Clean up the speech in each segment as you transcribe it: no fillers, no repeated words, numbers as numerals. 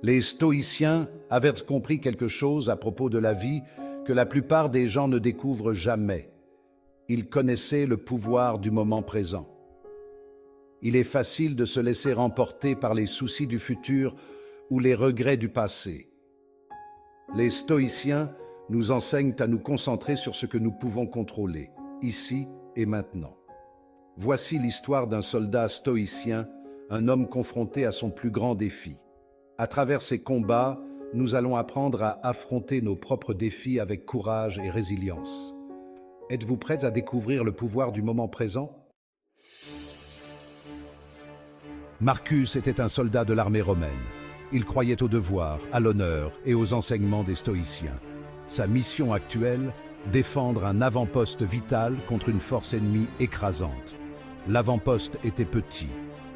Les stoïciens avaient compris quelque chose à propos de la vie que la plupart des gens ne découvrent jamais. Ils connaissaient le pouvoir du moment présent. Il est facile de se laisser emporter par les soucis du futur ou les regrets du passé. Les stoïciens nous enseignent à nous concentrer sur ce que nous pouvons contrôler, ici et maintenant. Voici l'histoire d'un soldat stoïcien, un homme confronté à son plus grand défi. À travers ces combats, nous allons apprendre à affronter nos propres défis avec courage et résilience. Êtes-vous prêts à découvrir le pouvoir du moment présent? Marcus était un soldat de l'armée romaine. Il croyait au devoir, à l'honneur et aux enseignements des stoïciens. Sa mission actuelle, défendre un avant-poste vital contre une force ennemie écrasante. L'avant-poste était petit,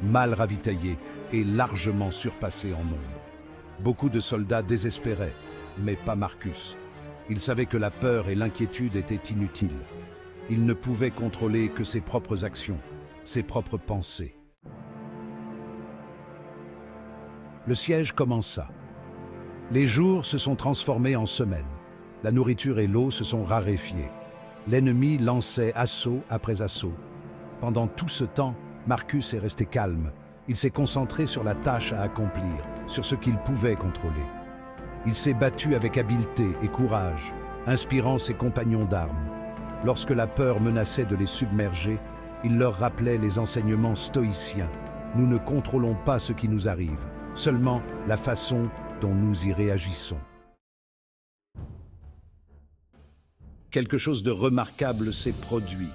mal ravitaillé et largement surpassé en nombre. Beaucoup de soldats désespéraient, mais pas Marcus. Il savait que la peur et l'inquiétude étaient inutiles. Il ne pouvait contrôler que ses propres actions, ses propres pensées. Le siège commença. Les jours se sont transformés en semaines. La nourriture et l'eau se sont raréfiées. L'ennemi lançait assaut après assaut. Pendant tout ce temps, Marcus est resté calme. Il s'est concentré sur la tâche à accomplir, sur ce qu'il pouvait contrôler. Il s'est battu avec habileté et courage, inspirant ses compagnons d'armes. Lorsque la peur menaçait de les submerger, il leur rappelait les enseignements stoïciens. Nous ne contrôlons pas ce qui nous arrive, seulement la façon dont nous y réagissons. Quelque chose de remarquable s'est produit.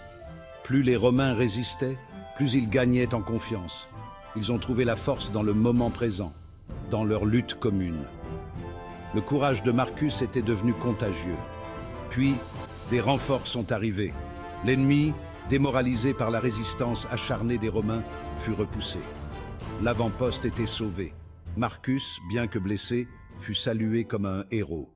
Plus les Romains résistaient, plus ils gagnaient en confiance. Ils ont trouvé la force dans le moment présent, dans leur lutte commune. Le courage de Marcus était devenu contagieux. Puis, des renforts sont arrivés. L'ennemi, démoralisé par la résistance acharnée des Romains, fut repoussé. L'avant-poste était sauvé. Marcus, bien que blessé, fut salué comme un héros.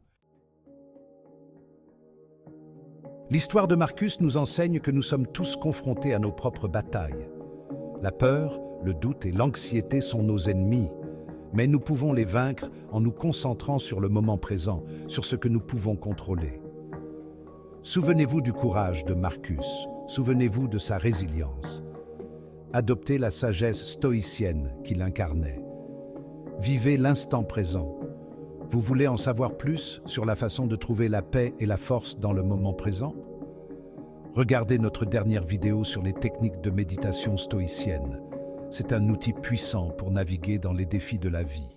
L'histoire de Marcus nous enseigne que nous sommes tous confrontés à nos propres batailles. La peur, le doute et l'anxiété sont nos ennemis, mais nous pouvons les vaincre en nous concentrant sur le moment présent, sur ce que nous pouvons contrôler. Souvenez-vous du courage de Marcus, souvenez-vous de sa résilience. Adoptez la sagesse stoïcienne qu'il incarnait. Vivez l'instant présent. Vous voulez en savoir plus sur la façon de trouver la paix et la force dans le moment présent? Regardez notre dernière vidéo sur les techniques de méditation stoïcienne. C'est un outil puissant pour naviguer dans les défis de la vie.